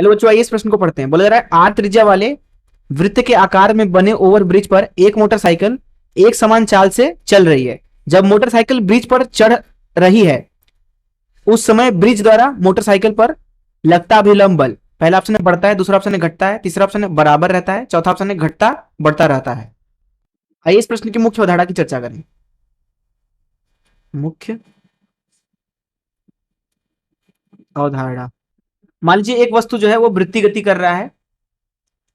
चलो बच्चों आइए इस प्रश्न को पढ़ते हैं। बोला जा रहा है आर त्रिज्या वाले वृत्त के आकार में बने ओवर ब्रिज पर एक मोटरसाइकिल एक समान चाल से चल रही है। जब मोटरसाइकिल ब्रिज पर चढ़ रही है उस समय ब्रिज द्वारा मोटरसाइकिल पर लगता अभिलंब बल, पहला ऑप्शन है बढ़ता है, दूसरा ऑप्शन है घटता है, तीसरा ऑप्शन है बराबर रहता है, चौथा ऑप्शन है घटता बढ़ता रहता है। आइए इस प्रश्न की मुख्य अवधारणा की चर्चा करें। मुख्य अवधारणा, मान लीजिए एक वस्तु जो है वो वृत्तीय गति कर रहा है,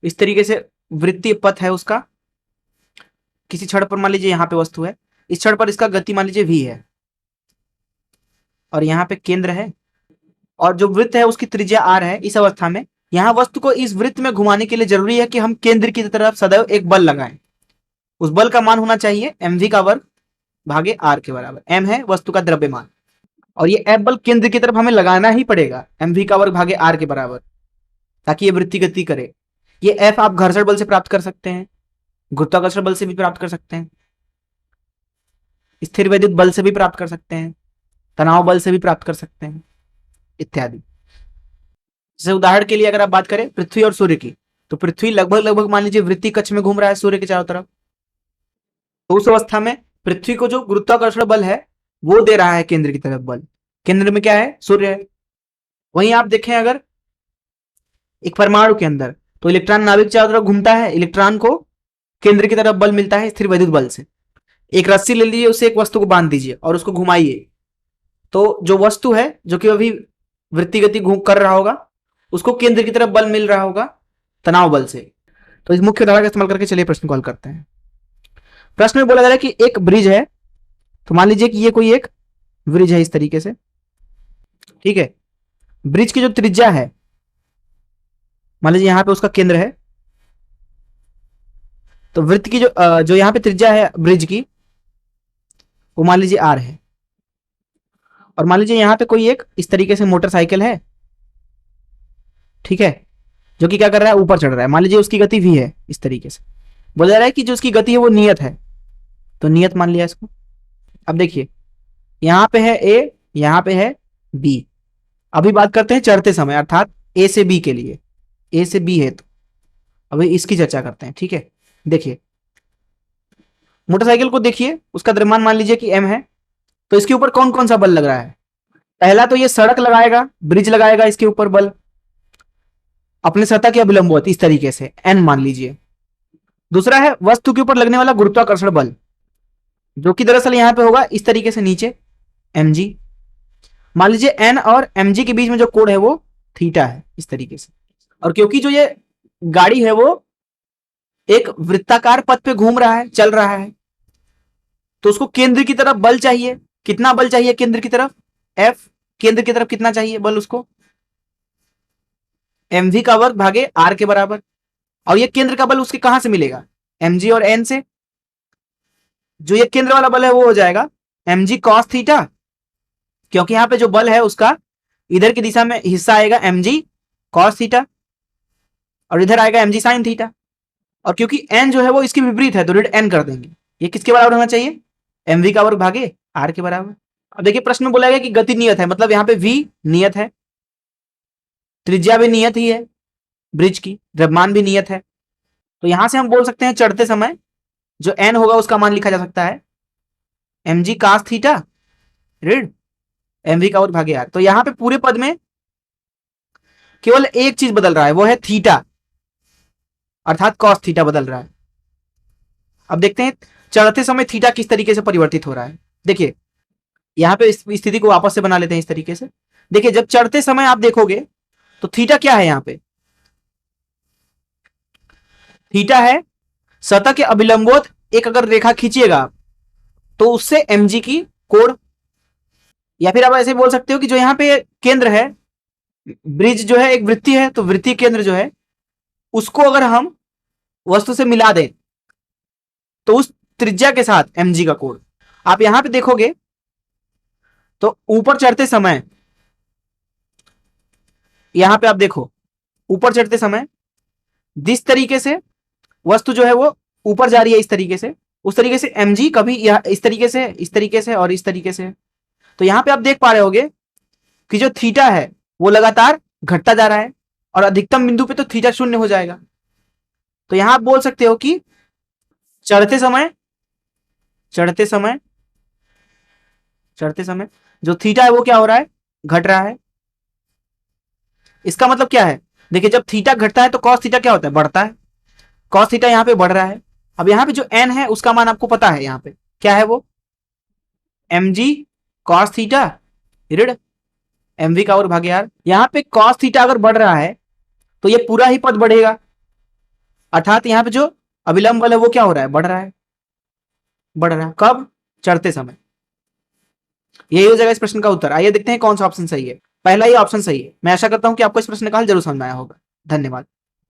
इस तरीके से वृत्तीय पथ है उसका, किसी छड़ पर मान लीजिए यहाँ पे वस्तु है, इस छड़ पर इसका गति मान लीजिए v है और यहाँ पे केंद्र है और जो वृत्त है उसकी त्रिज्या r है। इस अवस्था में यहाँ वस्तु को इस वृत्त में घुमाने के लिए जरूरी है कि हम केंद्र की तरफ सदैव एक बल लगाएं। उस बल का मान होना चाहिए mv का वर्ग भागे r के बराबर। m है वस्तु का द्रव्यमान और ये F बल केंद्र की तरफ हमें लगाना ही पड़ेगा mv का वर्ग भागे r के बराबर, ताकि ये वृत्तीय गति करे। ये F आप घर्षण बल से प्राप्त कर सकते हैं, गुरुत्वाकर्षण बल से भी प्राप्त कर सकते हैं, स्थिर वैद्युत बल से भी प्राप्त कर सकते हैं, तनाव बल से भी प्राप्त कर सकते हैं इत्यादि। जैसे उदाहरण के लिए अगर आप बात करें पृथ्वी और सूर्य की, तो पृथ्वी लगभग लगभग मान लीजिए वृत्तीय कक्ष में घूम रहा है सूर्य के चारों तरफ, तो उस अवस्था में पृथ्वी को जो गुरुत्वाकर्षण बल है वो दे रहा है केंद्र की तरफ बल। केंद्र में क्या है? सूर्य है। वहीं आप देखें अगर एक परमाणु के अंदर, तो इलेक्ट्रॉन नाभिक चारों तरफ घूमता है, इलेक्ट्रॉन को केंद्र की तरफ बल मिलता है स्थिर वैद्युत बल से। एक रस्सी ले लीजिए, उससे एक वस्तु को बांध दीजिए और उसको घुमाइए, तो जो वस्तु है जो कि अभी वृत्तीय गति कर रहा होगा उसको केंद्र की तरफ बल मिल रहा होगा तनाव बल से। तो इस मुख्य धारा का इस्तेमाल करके चलिए प्रश्न को हल करते हैं। प्रश्न में बोला जा रहा है कि एक ब्रिज है, तो मान लीजिए कि ये कोई एक ब्रिज है इस तरीके से, ठीक है। ब्रिज की जो त्रिज्या है मान लीजिए यहां पे उसका केंद्र है, तो वृत्त की जो यहां पे त्रिज्या है ब्रिज की वो मान लीजिए r है। और मान लीजिए यहां पे कोई एक इस तरीके से मोटरसाइकिल है, ठीक है, जो कि क्या कर रहा है, ऊपर चढ़ रहा है। मान लीजिए उसकी गति v है इस तरीके से। बोला जा रहा है कि जो उसकी गति है वो नियत है, तो नियत मान लिया इसको। अब देखिए यहां पे है a, यहां पे है b। अभी बात करते हैं चढ़ते समय, अर्थात a से b के लिए। a से b है तो अभी इसकी चर्चा करते हैं, ठीक है। देखिए मोटरसाइकिल को देखिए, उसका द्रव्यमान मान लीजिए कि m है, तो इसके ऊपर कौन कौन सा बल लग रहा है? पहला तो ये सड़क लगाएगा, ब्रिज लगाएगा इसके ऊपर बल अपने सतह के अभिलंबवत इस तरीके से n मान लीजिए। दूसरा है वस्तु के ऊपर लगने वाला गुरुत्वाकर्षण बल, जो कि दरअसल यहां पे होगा इस तरीके से नीचे mg। मान लीजिए n और mg के बीच में जो कोण है वो थीटा है इस तरीके से। और क्योंकि जो ये गाड़ी है वो एक वृत्ताकार पथ पे घूम रहा है, चल रहा है, तो उसको केंद्र की तरफ बल चाहिए। कितना बल चाहिए केंद्र की तरफ? F। केंद्र की तरफ कितना चाहिए बल उसको? mv का वर्ग भागे r के बराबर। और ये केंद्र का बल उसके कहां से मिलेगा? mg और n से। जो ये केंद्र वाला बल है वो हो जाएगा mg cos थीटा, क्योंकि यहां पे जो बल है उसका इधर की दिशा में हिस्सा आएगा mg cos थीटा और इधर आएगा mg sin थीटा। और क्योंकि n जो है वो इसके विपरीत है तो ऋण n कर देंगे। ये किसके बराबर होना चाहिए? mv का वर्ग भागे r के बराबर। अब देखिए प्रश्न में बोला गया कि गति नियत है, मतलब यहाँ पे v नियत है, त्रिज्या भी नियत ही है ब्रिज की, द्रव्यमान भी नियत है। तो यहां से हम बोल सकते हैं चढ़ते समय जो n होगा उसका मान लिखा जा सकता है mg cos थीटा ऋण mv का वर्ग भागे r। तो यहां पे पूरे पद में केवल एक चीज बदल रहा है, वो है थीटा, अर्थात cos थीटा बदल रहा है। अब देखते हैं चढ़ते समय थीटा किस तरीके से परिवर्तित हो रहा है। देखिए यहां पे इस स्थिति को वापस से बना लेते हैं इस तरीके से। देखिए जब चढ़ते समय आप देखोगे तो थीटा क्या है? यहां पे थीटा है सतह के अभिलंबवत एक अगर रेखा खींचिएगा तो उससे mg की कोण, या फिर आप ऐसे बोल सकते हो कि जो यहां पे केंद्र है, ब्रिज जो है एक वृत्तीय है, तो वृत्तीय केंद्र जो है उसको अगर हम वस्तु से मिला दें तो उस त्रिज्या के साथ mg का कोण। आप यहां पे देखोगे तो ऊपर चढ़ते समय, यहां पे आप देखो ऊपर चढ़ते समय जिस तरीके से वस्तु जो है वो ऊपर जा रही है इस तरीके से, उस तरीके से mg कभी इस तरीके से, इस तरीके से और इस तरीके से। तो यहां पे आप देख पा रहे होगे कि जो थीटा है वो लगातार घटता जा रहा है और अधिकतम बिंदु पे तो थीटा 0 हो जाएगा। तो यहां आप बोल सकते हो कि चढ़ते समय जो थीटा है वो क्या हो रहा है, घट रहा है। इसका मतलब क्या है, देखिए जब थीटा घटता है तो कॉस थीटा क्या होता है, बढ़ता है। कॉस थीटा यहां पे बढ़ रहा है। अब यहां पे जो एन है उसका मान आपको पता है, यहां पे क्या है वो, एम जी कॉस थीटा ऋण एम वी का और भागे आर। यहां पे कॉस थीटा अगर बढ़ रहा है तो ये पूरा ही पद बढ़ेगा, अर्थात यहां पे जो अभिलंब बल है वो क्या हो रहा है, बढ़ रहा है। कब, चढ़ते समय। यही हो जाएगा इस प्रश्न का उत्तर। आइए देखते हैं कौन सा ऑप्शन सही है। पहला ही ऑप्शन सही है। मैं आशा करता हूं कि आपको इस प्रश्न का हल जरूर समझ में आया होगा। धन्यवाद।